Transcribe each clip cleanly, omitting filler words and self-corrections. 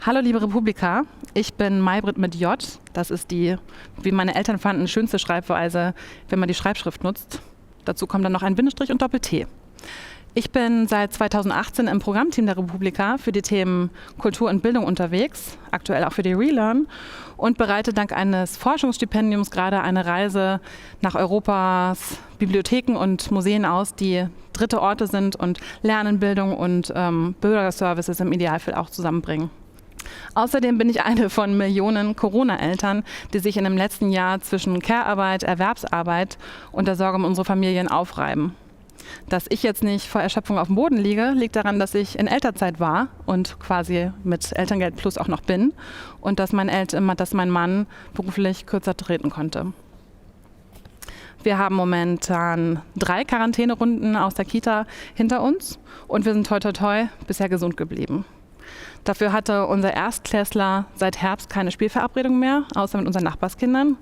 Hallo liebe Republika, ich bin Maybrit mit J. Das ist die, wie meine Eltern fanden, schönste Schreibweise, wenn man die Schreibschrift nutzt. Dazu kommt dann noch ein Bindestrich und Doppel-T. Ich bin seit 2018 im Programmteam der Republika für die Themen Kultur und Bildung unterwegs, aktuell auch für die Relearn, und bereite dank eines Forschungsstipendiums gerade eine Reise nach Europas Bibliotheken und Museen aus, die dritte Orte sind und Lernen, Bildung und Bürgerservices im Idealfall auch zusammenbringen. Außerdem bin ich eine von Millionen Corona-Eltern, die sich in dem letzten Jahr zwischen Care-Arbeit, Erwerbsarbeit und der Sorge um unsere Familien aufreiben. Dass ich jetzt nicht vor Erschöpfung auf dem Boden liege, liegt daran, dass ich in Elternzeit war und quasi mit Elterngeld plus auch noch bin und dass mein Mann beruflich kürzer treten konnte. Wir haben momentan 3 Quarantänerunden aus der Kita hinter uns und wir sind toi toi toi bisher gesund geblieben. Dafür hatte unser Erstklässler seit Herbst keine Spielverabredung mehr, außer mit unseren Nachbarskindern.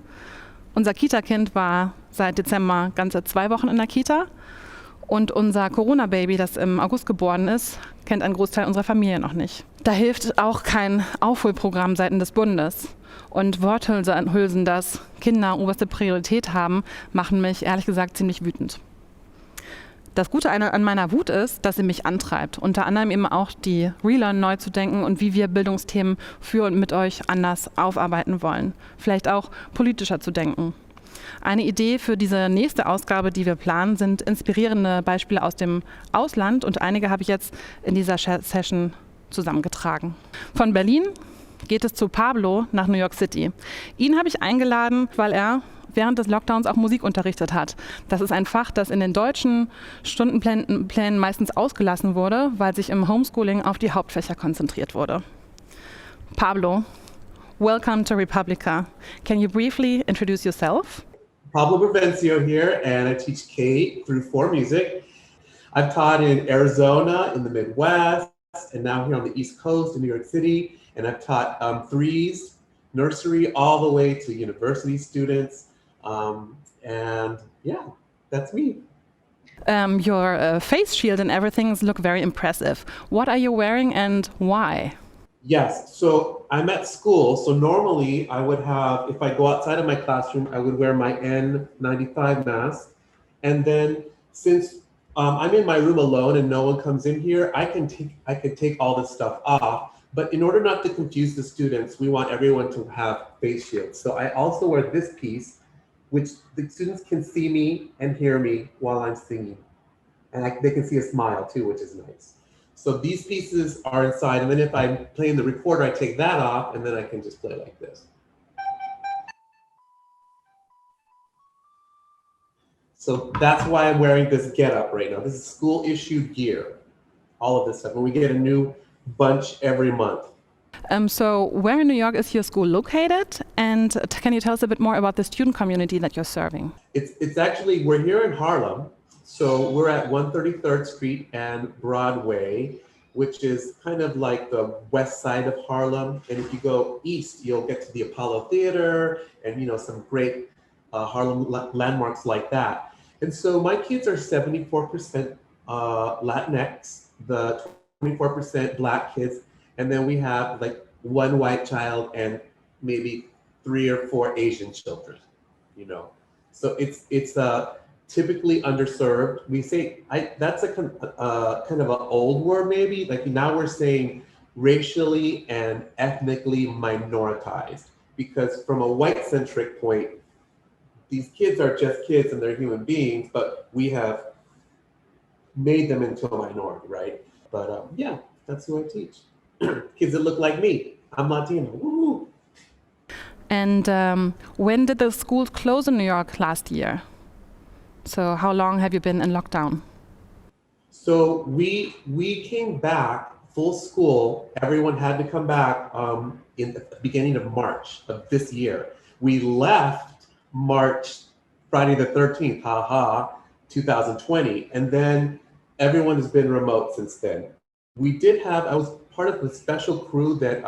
Unser Kita-Kind war seit Dezember ganze 2 Wochen in der Kita. Und unser Corona-Baby, das im August geboren ist, kennt einen Großteil unserer Familie noch nicht. Da hilft auch kein Aufholprogramm seitens des Bundes. Und Worthülsen, dass Kinder oberste Priorität haben, machen mich ehrlich gesagt ziemlich wütend. Das Gute an meiner Wut ist, dass sie mich antreibt, unter anderem eben auch die Relearn neu zu denken und wie wir Bildungsthemen für und mit euch anders aufarbeiten wollen. Vielleicht auch politischer zu denken. Eine Idee für diese nächste Ausgabe, die wir planen, sind inspirierende Beispiele aus dem Ausland und einige habe ich jetzt in dieser Session zusammengetragen. Von Berlin geht es zu Pablo nach New York City. Ihn habe ich eingeladen, weil er während des Lockdowns auch Musik unterrichtet hat. Das ist ein Fach, das in den deutschen Stundenplänen meistens ausgelassen wurde, weil sich im Homeschooling auf die Hauptfächer konzentriert wurde. Pablo, welcome to Republica. Can you briefly introduce yourself? Pablo Prevencio here, and I teach K through 4 music. I've taught in Arizona, in the Midwest, and now here on the East Coast in New York City. And I've taught 3s, nursery, all the way to university students. And yeah, that's me. Your face shield and everything look very impressive. What are you wearing and why? Yes, so I'm at school, so normally I would have, if I go outside of my classroom, I would wear my N95 mask. And then since I'm in my room alone and no one comes in here, I can take all this stuff off. But in order not to confuse the students, we want everyone to have face shields. So I also wear this piece, which the students can see me and hear me while I'm singing. And they can see a smile too, which is nice. So these pieces are inside, and then if I'm playing the recorder, I take that off, and then I can just play like this. So that's why I'm wearing this getup right now. This is school-issued gear, all of this stuff. And we get a new bunch every month. So where in New York is your school located? And can you tell us a bit more about the student community that you're serving? It's actually, we're here in Harlem. So we're at 133rd Street and Broadway, which is kind of like the west side of Harlem. And if you go east, you'll get to the Apollo Theater and some great Harlem landmarks like that. And so my kids are 74% Latinx, the 24% Black kids, and then we have like 1 white child and maybe 3 or 4 Asian children. So it's typically underserved. We say, that's a kind of an old word maybe, like now we're saying racially and ethnically minoritized, because from a white-centric point, these kids are just kids and they're human beings, but we have made them into a minority, right? But yeah, that's who I teach. Kids that look like me. I'm Latino. Woo-hoo. And when did the schools close in New York last year? So how long have you been in lockdown? So we came back full school. Everyone had to come back in the beginning of March of this year. We left Friday the 13th, 2020. And then everyone has been remote since then. I was part of the special crew that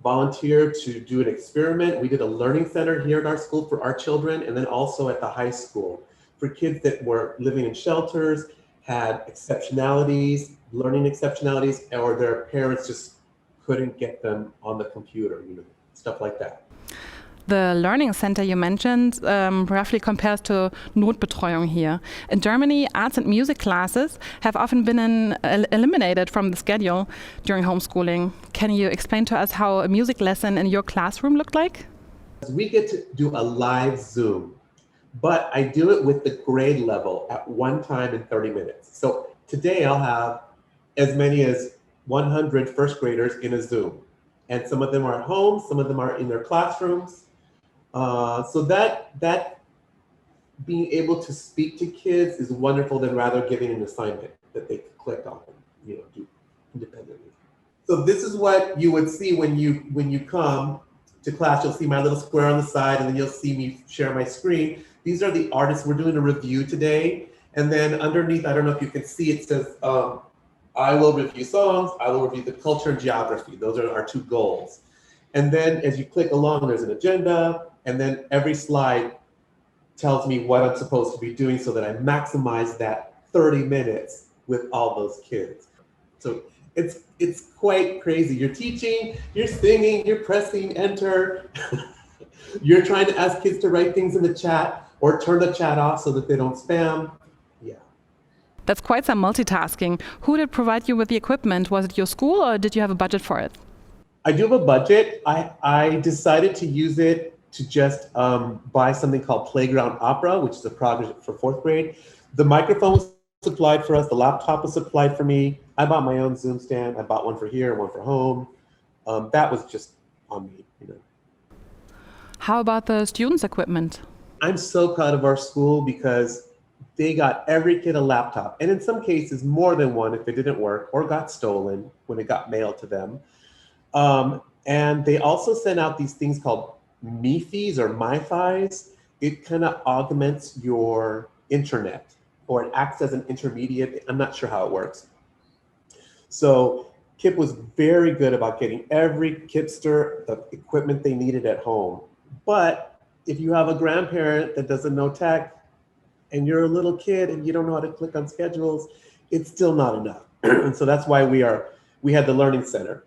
volunteered to do an experiment. We did a learning center here at our school for our children, and then also at the high school for kids that were living in shelters, had exceptionalities, learning exceptionalities, or their parents just couldn't get them on the computer, stuff like that. The learning center you mentioned roughly compares to Notbetreuung here. In Germany, arts and music classes have often been eliminated from the schedule during homeschooling. Can you explain to us how a music lesson in your classroom looked like? We get to do a live Zoom, but I do it with the grade level at one time in 30 minutes. So today I'll have as many as 100 first graders in a Zoom. And some of them are at home, some of them are in their classrooms. So that being able to speak to kids is wonderful than rather giving an assignment that they can click on and do independently. So this is what you would see when you come to class. You'll see my little square on the side, and then you'll see me share my screen. These are the artists. We're doing a review today. And then underneath, I don't know if you can see, it says, I will review songs, I will review the culture and geography. Those are our two goals. And then as you click along, there's an agenda, and then every slide tells me what I'm supposed to be doing so that I maximize that 30 minutes with all those kids. So it's quite crazy. You're teaching, you're singing, you're pressing enter. You're trying to ask kids to write things in the chat or turn the chat off so that they don't spam. Yeah. That's quite some multitasking. Who did provide you with the equipment? Was it your school or did you have a budget for it? I do have a budget. I decided to use it to just buy something called Playground Opera, which is a project for 4th grade. The microphone was supplied for us. The laptop was supplied for me. I bought my own Zoom stand. I bought one for here, one for home. That was just on me. How about the students' equipment? I'm so proud of our school because they got every kid a laptop, and in some cases more than one if it didn't work or got stolen when it got mailed to them. And they also sent out these things called MiFis or MiFis. It kind of augments your internet, or it acts as an intermediate. I'm not sure how it works. So KIPP was very good about getting every KIPPster the equipment they needed at home. But if you have a grandparent that doesn't know tech and you're a little kid and you don't know how to click on schedules, it's still not enough. And so that's why we had the Learning Center.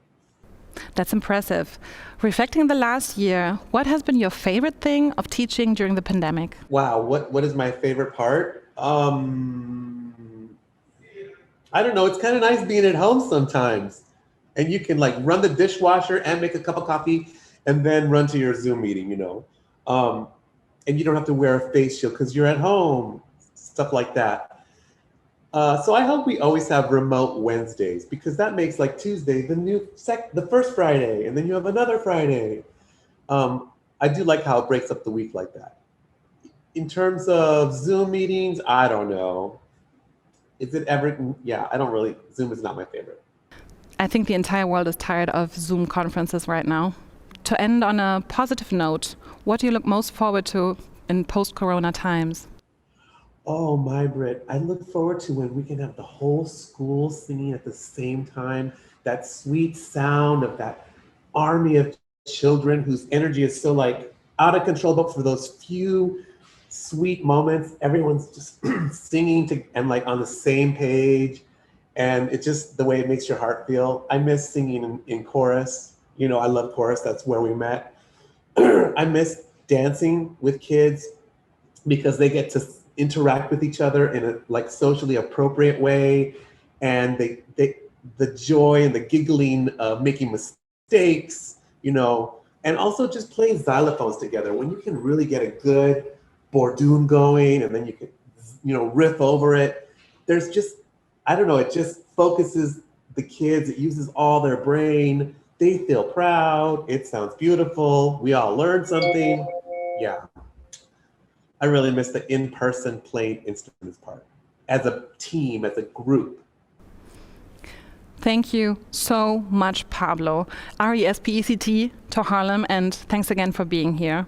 That's impressive. Reflecting the last year, what has been your favorite thing of teaching during the pandemic? Wow, what is my favorite part? I don't know, it's kind of nice being at home sometimes. And you can like run the dishwasher and make a cup of coffee and then run to your Zoom meeting, and you don't have to wear a face shield because you're at home, stuff like that. So I hope we always have remote Wednesdays, because that makes like Tuesday the first Friday, and then you have another Friday. I do like how it breaks up the week like that. In terms of Zoom meetings, I don't know. Is it ever? Yeah, Zoom is not my favorite. I think the entire world is tired of Zoom conferences right now. To end on a positive note, what do you look most forward to in post-corona times? Oh, my Brit, I look forward to when we can have the whole school singing at the same time, that sweet sound of that army of children whose energy is so like out of control, but for those few sweet moments, everyone's just singing and like on the same page. And it's just the way it makes your heart feel. I miss singing in chorus. I love chorus, that's where we met. I miss dancing with kids because they get to interact with each other in a like socially appropriate way, and the joy and the giggling of making mistakes, and also just playing xylophones together when you can really get a good bourdon going, and then you can riff over it. There's just, I don't know, it just focuses the kids, it uses all their brain, they feel proud, it sounds beautiful, we all learn something. Yeah. I really miss the in-person playing instruments part, as a team, as a group. Thank you so much, Pablo. RESPECT to Harlem, and thanks again for being here.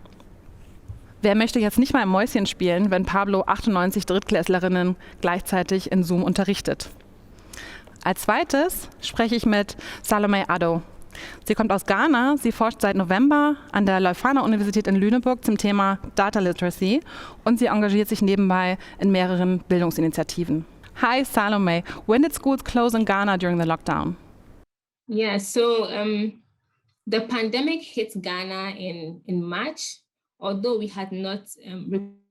Wer möchte jetzt nicht mal im Mäuschen spielen, wenn Pablo 98 Drittklässlerinnen gleichzeitig in Zoom unterrichtet? Als zweites spreche ich mit Salome Addo. Sie kommt aus Ghana, sie forscht seit November an der Leuphana-Universität in Lüneburg zum Thema Data Literacy und sie engagiert sich nebenbei in mehreren Bildungsinitiativen. Hi Salome, when did schools close in Ghana during the lockdown? Yeah, so the pandemic hit Ghana in March, although we had not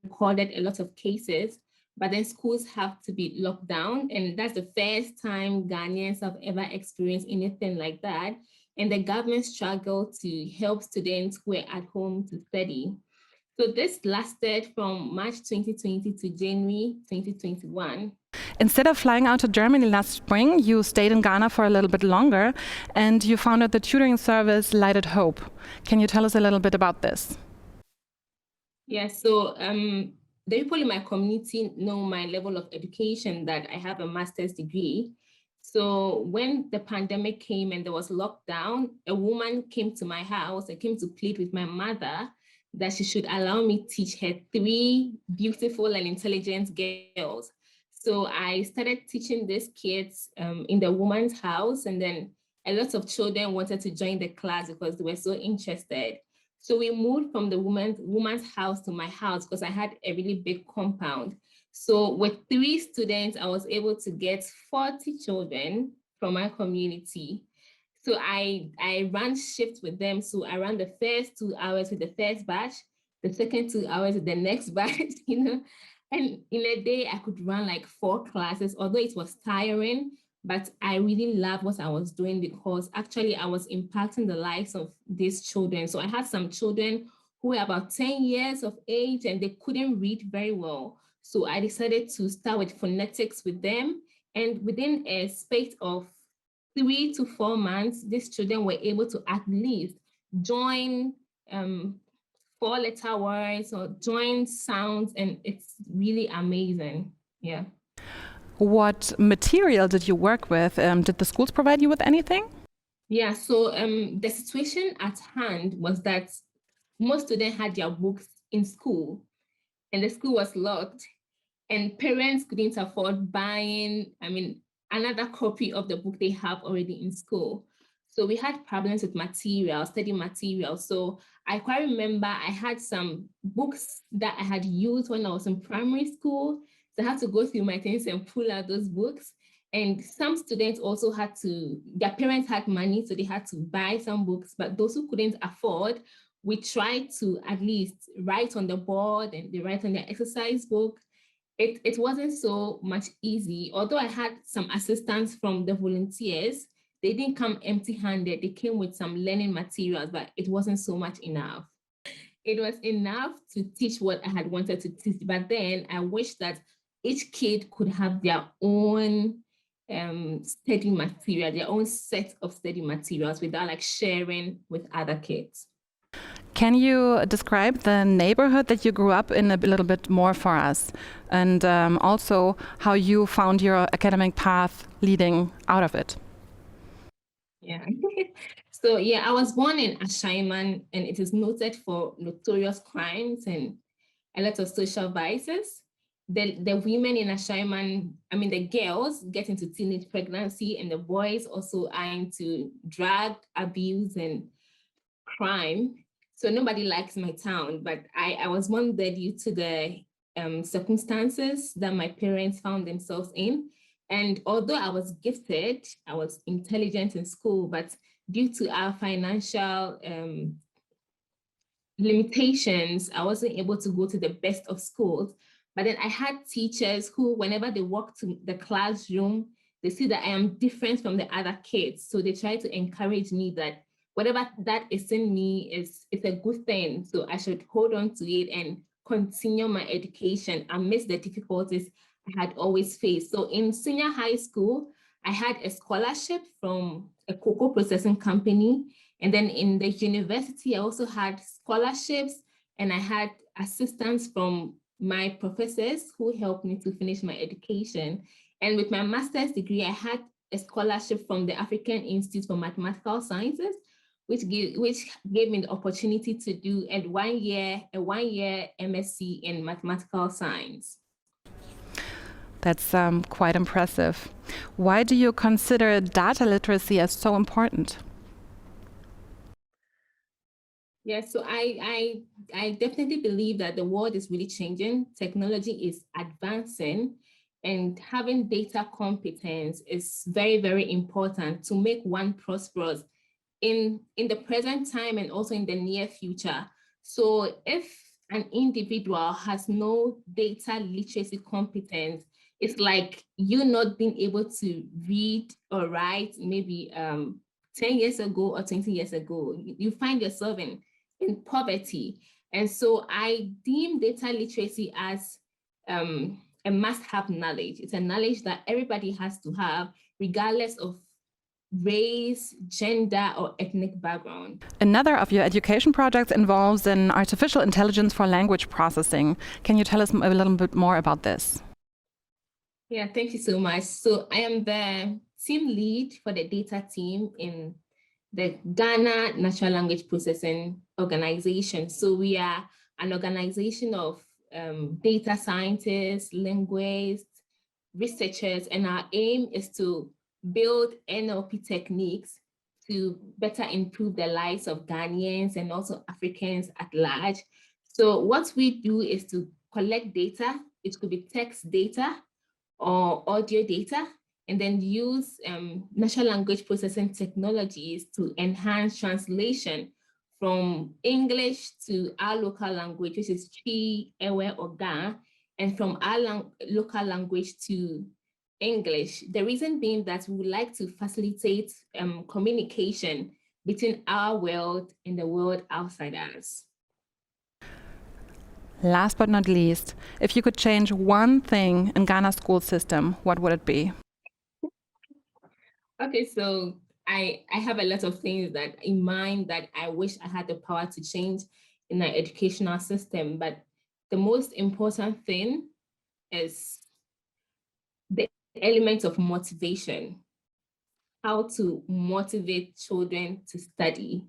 recorded a lot of cases, but then schools have to be locked down. And that's the first time Ghanaians have ever experienced anything like that. And the government struggled to help students who were at home to study. So this lasted from March 2020 to January 2021. Instead of flying out to Germany last spring, you stayed in Ghana for a little bit longer and you founded the tutoring service Lighted Hope. Can you tell us a little bit about this? Yeah, so the people in my community know my level of education, that I have a master's degree. So when the pandemic came and there was lockdown, a woman came to my house and came to plead with my mother that she should allow me teach her 3 beautiful and intelligent girls. So I started teaching these kids in the woman's house, and then a lot of children wanted to join the class because they were so interested. So we moved from the woman's house to my house because I had a really big compound. So with 3 students, I was able to get 40 children from my community. So I ran shifts with them. So I ran the first 2 hours with the first batch, the second 2 hours with the next batch, And in a day, I could run like 4 classes, although it was tiring, but I really loved what I was doing because actually I was impacting the lives of these children. So I had some children who were about 10 years of age and they couldn't read very well. So I decided to start with phonetics with them. And within a space of 3 to 4 months, these children were able to at least join 4-letter words or join sounds, and it's really amazing. Yeah. What material did you work with? Did the schools provide you with anything? Yeah, so the situation at hand was that most students had their books in school and the school was locked and parents couldn't afford buying, another copy of the book they have already in school. So we had problems with material, study material. So I quite remember I had some books that I had used when I was in primary school. So I had to go through my things and pull out those books. And some students also had to, their parents had money, so they had to buy some books, but those who couldn't afford, we tried to at least write on the board and they write on their exercise book. It wasn't so much easy, although I had some assistance from the volunteers. They didn't come empty-handed. They came with some learning materials, but it wasn't so much enough. It was enough to teach what I had wanted to teach, but then I wish that each kid could have their own study material, their own set of study materials without like sharing with other kids. Can you describe the neighborhood that you grew up in a little bit more for us? And also how you found your academic path leading out of it? Yeah. So yeah, I was born in Ashaiman, and it is noted for notorious crimes and a lot of social vices. The women in Ashaiman, the girls get into teenage pregnancy, and the boys also are into drug abuse and crime. So nobody likes my town, but I was born there due to the circumstances that my parents found themselves in. And although I was gifted, I was intelligent in school, but due to our financial limitations, I wasn't able to go to the best of schools. But then I had teachers who, whenever they walk to the classroom, they see that I am different from the other kids. So they try to encourage me that whatever that is in me it's a good thing. So I should hold on to it and continue my education amidst the difficulties I had always faced. So in senior high school, I had a scholarship from a cocoa processing company. And then in the university, I also had scholarships and I had assistance from my professors who helped me to finish my education. And with my master's degree, I had a scholarship from the African Institute for Mathematical Sciences, which gave me the opportunity to do a one-year MSc in mathematical science. That's quite impressive. Why do you consider data literacy as so important? Yeah, so I definitely believe that the world is really changing. Technology is advancing. And having data competence is very, very important to make one prosperous in the present time and also in the near future. So if an individual has no data literacy competence, it's like you not being able to read or write maybe 10 years ago or 20 years ago. You find yourself in poverty. And so I deem data literacy as a must-have knowledge. It's a knowledge that everybody has to have, regardless of race, gender, or ethnic background. Another of your education projects involves an artificial intelligence for language processing. Can you tell us a little bit more about this? Yeah, thank you so much. So I am the team lead for the data team in the Ghana Natural Language Processing Organization. So we are an organization of data scientists, linguists, researchers, and our aim is to build NLP techniques to better improve the lives of Ghanaians and also Africans at large. So what we do is to collect data. It could be text data or audio data, and then use natural language processing technologies to enhance translation from English to our local language, which is Chi, Ewe, or Ga, and from our local language to English. The reason being that we would like to facilitate communication between our world and the world outside us. Last but not least, if you could change one thing in Ghana's school system, what would it be? Okay, so I have a lot of things that in mind that I wish I had the power to change in our educational system, but the most important thing is the element of motivation, how to motivate children to study,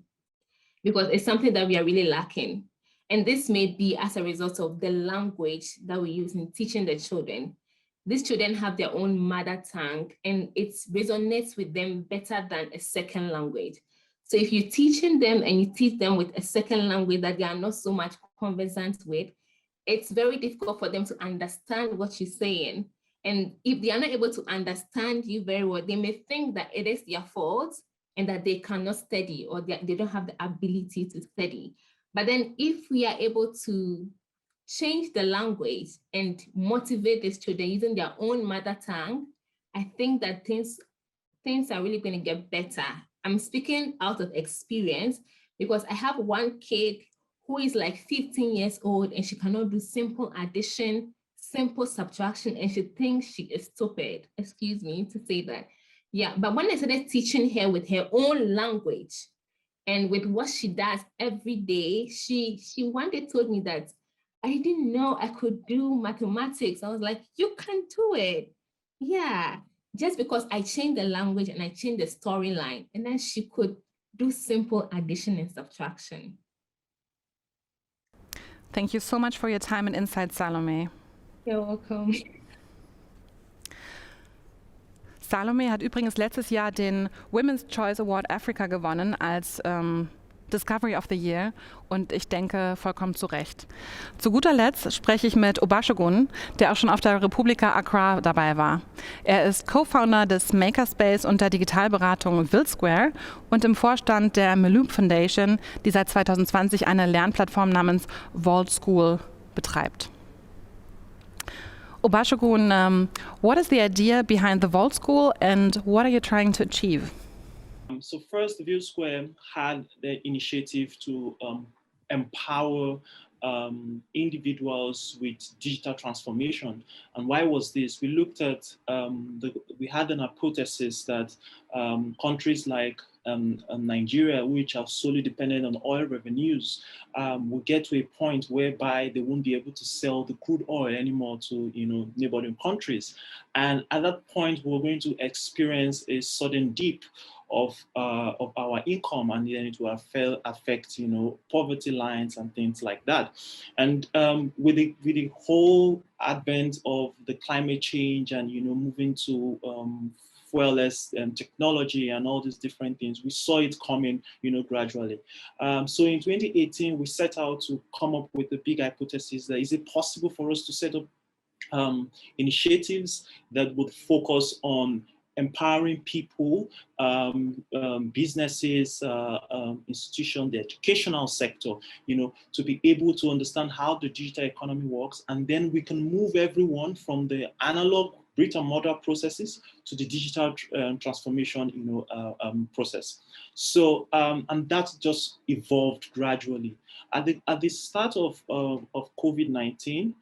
because it's something that we are really lacking. And this may be as a result of the language that we use in teaching the children. These children have their own mother tongue, and it resonates with them better than a second language. So if you're teaching them and you teach them with a second language that they are not so much conversant with, it's very difficult for them to understand what you're saying. And if they are not able to understand you very well, they may think that it is their fault and that they cannot study or they don't have the ability to study. But then if we are able to change the language and motivate these children using their own mother tongue, I think that things are really going to get better. I'm speaking out of experience because I have one kid who is like 15 years old and she cannot do simple addition, simple subtraction, and she thinks she is stupid. Excuse me to say that. Yeah, but when I started teaching her with her own language and with what she does every day, she one day told me that I didn't know I could do mathematics. I was like, you can do it. Yeah, just because I changed the language and I changed the storyline, and then she could do simple addition and subtraction. Thank you so much for your time and insight, Salome. You're welcome. Salome hat übrigens letztes Jahr den Women's Choice Award Africa gewonnen als Discovery of the Year und ich denke vollkommen zu Recht. Zu guter Letzt spreche ich mit Obashogun, der auch schon auf der Republika Accra dabei war. Er ist Co-Founder des Makerspace und der Digitalberatung Wildsquare und im Vorstand der Minuten Foundation, die seit 2020 eine Lernplattform namens Vault School betreibt. Obashogun, what is the idea behind the Vault School and what are you trying to achieve? So first, Wildsquare had the initiative to empower individuals with digital transformation. And why was this? We looked at, we had an hypothesis that countries like Nigeria, which are solely dependent on oil revenues, will get to a point whereby they won't be able to sell the crude oil anymore to neighboring countries. And at that point, we're going to experience a sudden dip of our income, and then it will affect poverty lines and things like that. And with the whole advent of the climate change and moving to fuel-less technology and all these different things, we saw it coming gradually. So in 2018, we set out to come up with the big hypothesis that is it possible for us to set up initiatives that would focus on empowering people, businesses, institutions, the educational sector, to be able to understand how the digital economy works. And then we can move everyone from the analog brick and mortar processes to the digital transformation, process. So, and that just evolved gradually. At the start of COVID-19,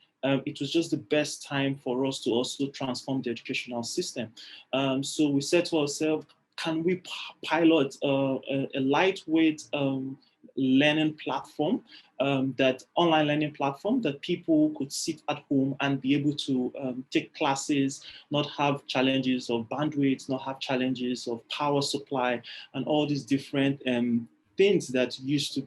it was just the best time for us to also transform the educational system. So we said to ourselves, can we pilot a lightweight learning platform, online learning platform that people could sit at home and be able to take classes, not have challenges of bandwidth, not have challenges of power supply, and all these different things that used to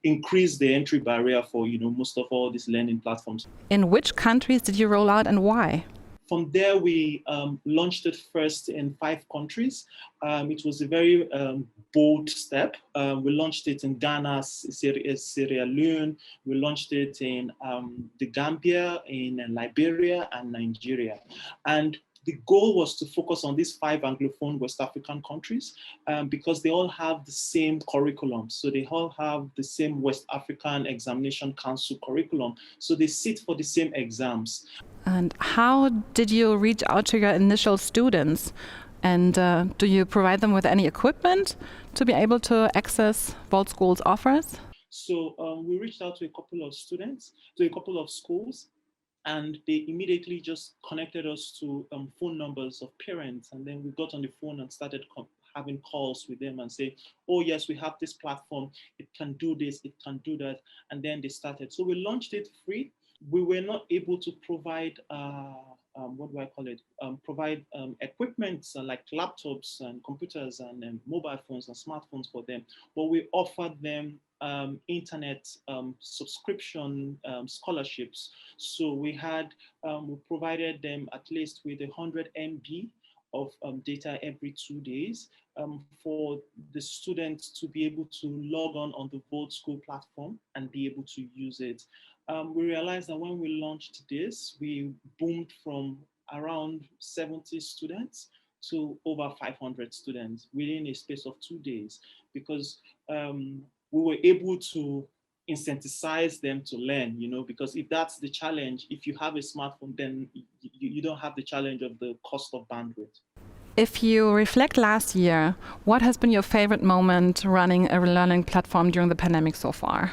increase the entry barrier for most of all these learning platforms. In which countries did you roll out and why? From there, we launched it first in 5 countries. It was a very bold step. We launched it in Ghana, Sierra Leone. We launched it in the Gambia, in Liberia, and Nigeria. And the goal was to focus on these 5 Anglophone West African countries because they all have the same curriculum. So they all have the same West African Examination Council curriculum. So they sit for the same exams. And how did you reach out to your initial students? And do you provide them with any equipment to be able to access Volt School's offers? So we reached out to a couple of students, to a couple of schools, and they immediately just connected us to phone numbers of parents. And then we got on the phone and started having calls with them and say, oh yes, we have this platform, it can do this, it can do that. And then they started. So we launched it free. We were not able to provide, provide equipment like laptops and computers and mobile phones and smartphones for them, but we offered them internet subscription scholarships. So we provided them at least with 100 MB of data every 2 days for the students to be able to log on the Volt School platform and be able to use it. We realized that when we launched this, we boomed from around 70 students to over 500 students within a space of 2 days, because we were able to incentivize them to learn, because if that's the challenge, if you have a smartphone, then you don't have the challenge of the cost of bandwidth. If you reflect last year, what has been your favorite moment running a learning platform during the pandemic so far?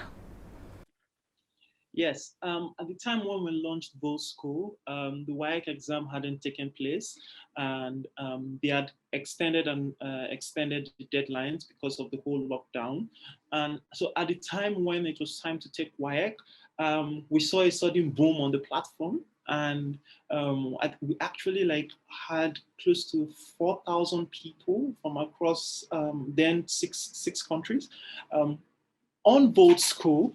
Yes, at the time when we launched Volt School, the WAEC exam hadn't taken place, and they had extended the deadlines because of the whole lockdown. And so at the time when it was time to take WAEC, we saw a sudden boom on the platform, and we actually had close to 4,000 people from across then six countries on Volt School,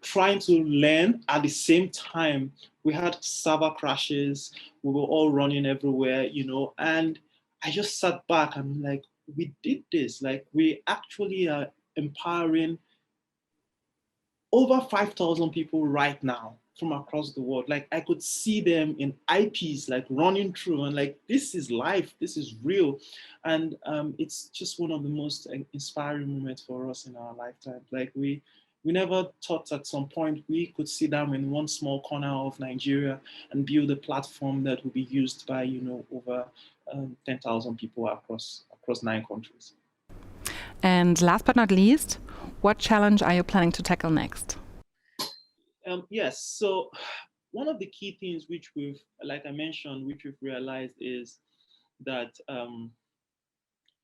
trying to learn at the same time. We had server crashes, we were all running everywhere, and I just sat back and we did this. We actually are empowering over 5,000 people right now from across the world. I could see them in IPs running through, and this is life, this is real. And it's just one of the most inspiring moments for us in our lifetime. We never thought at some point we could sit down in one small corner of Nigeria and build a platform that will be used by over 10,000 people across 9 countries. And last but not least, what challenge are you planning to tackle next? Yes, so one of the key things which we've realized is that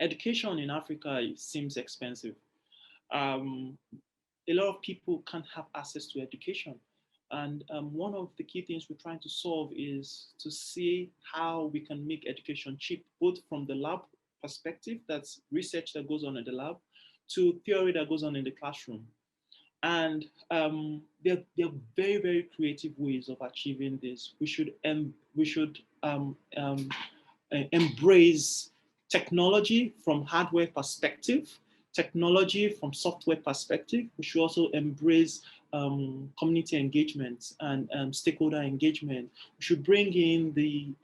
education in Africa seems expensive. A lot of people can't have access to education. And one of the key things we're trying to solve is to see how we can make education cheap, both from the lab perspective, that's research that goes on in the lab, to theory that goes on in the classroom. And there are very, very creative ways of achieving this. We should embrace technology from hardware perspective, technology from software perspective. We should also embrace community engagement and stakeholder engagement. We should bring in the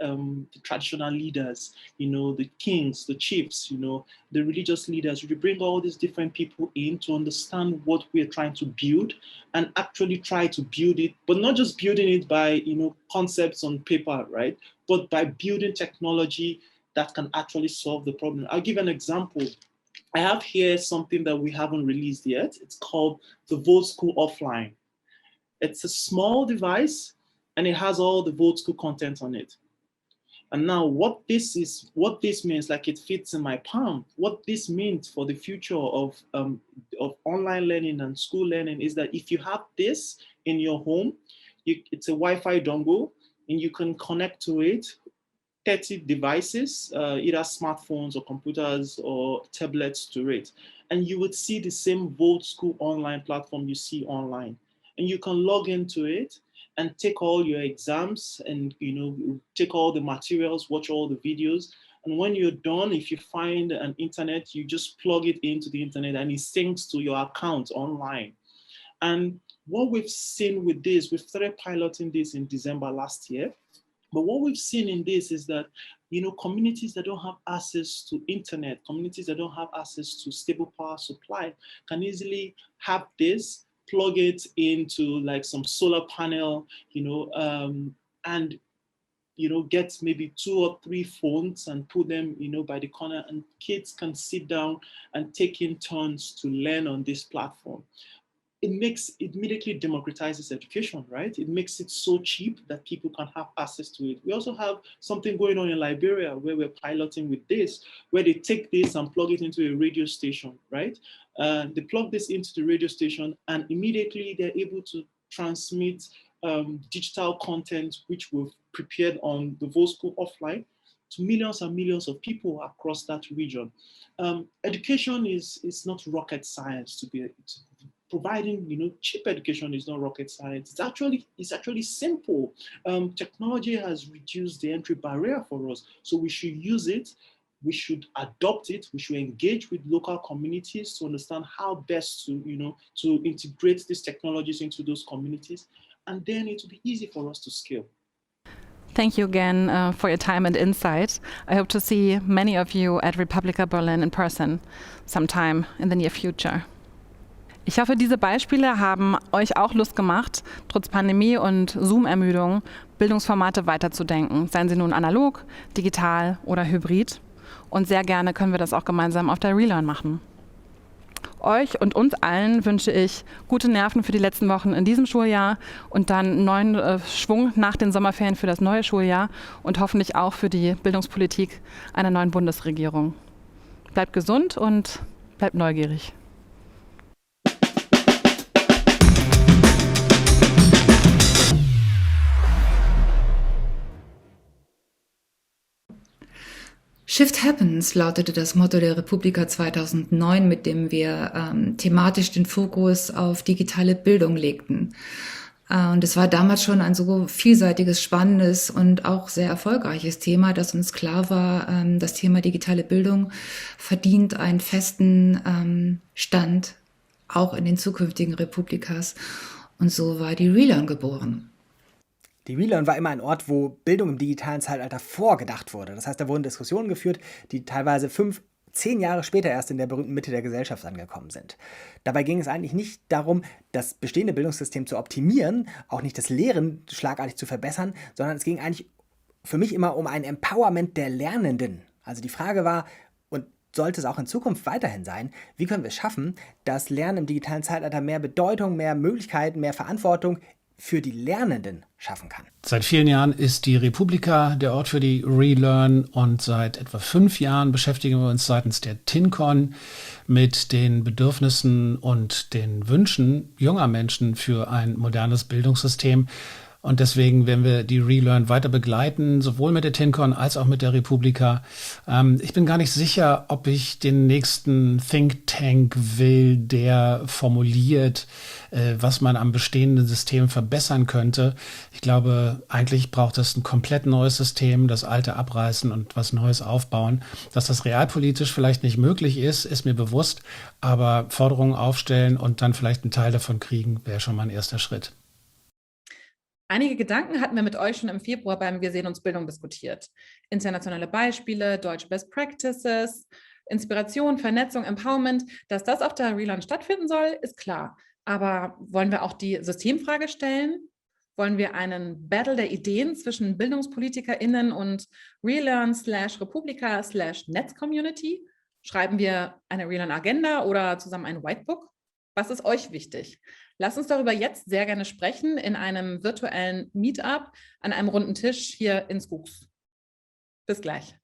traditional leaders, the kings, the chiefs, the religious leaders. We should bring all these different people in to understand what we're trying to build and actually try to build it, but not just building it by, concepts on paper, right? But by building technology that can actually solve the problem. I'll give an example. I have here something that we haven't released yet. It's called the Vote School Offline. It's a small device and it has all the Vote School content on it. And now what this means, like it fits in my palm, what this means for the future of online learning and school learning is that if you have this in your home, it's a Wi-Fi dongle and you can connect to it 30 devices, either smartphones or computers or tablets to it. And you would see the same Vote School online platform you see online. And you can log into it and take all your exams and take all the materials, watch all the videos. And when you're done, if you find an internet, you just plug it into the internet and it syncs to your account online. And what we've seen with this, we've started piloting this in December last year. But what we've seen in this is that, communities that don't have access to internet, communities that don't have access to stable power supply can easily have this, plug it into like some solar panel, and, get maybe 2 or 3 phones and put them, by the corner, and kids can sit down and take in turns to learn on this platform. It immediately democratizes education, right? It makes it so cheap that people can have access to it. We also have something going on in Liberia where we're piloting with this, where they take this and plug it into a radio station, right? They plug this into the radio station and immediately they're able to transmit digital content, which we've prepared on the Vote School Offline, to millions and millions of people across that region. Education is not rocket science providing, cheap education is not rocket science. It's actually simple. Technology has reduced the entry barrier for us, so we should use it. We should adopt it. We should engage with local communities to understand how best to integrate these technologies into those communities, and then it will be easy for us to scale. Thank you again for your time and insight. I hope to see many of you at Republica Berlin in person sometime in the near future. Ich hoffe, diese Beispiele haben euch auch Lust gemacht, trotz Pandemie und Zoom-Ermüdung Bildungsformate weiterzudenken, seien sie nun analog, digital oder hybrid. Und sehr gerne können wir das auch gemeinsam auf der Relearn machen. Euch und uns allen wünsche ich gute Nerven für die letzten Wochen in diesem Schuljahr und dann neuen Schwung nach den Sommerferien für das neue Schuljahr und hoffentlich auch für die Bildungspolitik einer neuen Bundesregierung. Bleibt gesund und bleibt neugierig. Shift Happens lautete das Motto der Republika 2009, mit dem wir thematisch den Fokus auf digitale Bildung legten. Und es war damals schon ein so vielseitiges, spannendes und auch sehr erfolgreiches Thema, dass uns klar war, das Thema digitale Bildung verdient einen festen Stand, auch in den zukünftigen Republikas. Und so war die Relearn geboren. Die Relearn war immer ein Ort, wo Bildung im digitalen Zeitalter vorgedacht wurde. Das heißt, da wurden Diskussionen geführt, die teilweise 5, 10 Jahre später erst in der berühmten Mitte der Gesellschaft angekommen sind. Dabei ging es eigentlich nicht darum, das bestehende Bildungssystem zu optimieren, auch nicht das Lehren schlagartig zu verbessern, sondern es ging eigentlich für mich immer um ein Empowerment der Lernenden. Also die Frage war, und sollte es auch in Zukunft weiterhin sein, wie können wir es schaffen, dass Lernen im digitalen Zeitalter mehr Bedeutung, mehr Möglichkeiten, mehr Verantwortung für die Lernenden schaffen kann. Seit vielen Jahren ist die Republika der Ort für die Relearn und seit etwa 5 Jahren beschäftigen wir uns seitens der TinCon mit den Bedürfnissen und den Wünschen junger Menschen für ein modernes Bildungssystem. Und deswegen werden wir die Relearn weiter begleiten, sowohl mit der TinCon als auch mit der Republika. Ich bin gar nicht sicher, ob ich den nächsten Think Tank will, der formuliert, was man am bestehenden System verbessern könnte. Ich glaube, eigentlich braucht es ein komplett neues System, das alte abreißen und was Neues aufbauen. Dass das realpolitisch vielleicht nicht möglich ist mir bewusst, aber Forderungen aufstellen und dann vielleicht einen Teil davon kriegen, wäre schon mal ein erster Schritt. Einige Gedanken hatten wir mit euch schon im Februar beim Wir sehen uns Bildung diskutiert. Internationale Beispiele, deutsche Best Practices, Inspiration, Vernetzung, Empowerment. Dass das auf der Relearn stattfinden soll, ist klar. Aber wollen wir auch die Systemfrage stellen? Wollen wir einen Battle der Ideen zwischen BildungspolitikerInnen und Relearn/Republika/Netz-Community? Schreiben wir eine Relearn-Agenda oder zusammen ein Whitebook? Was ist euch wichtig? Lasst uns darüber jetzt sehr gerne sprechen in einem virtuellen Meetup an einem runden Tisch hier in Skooks. Bis gleich.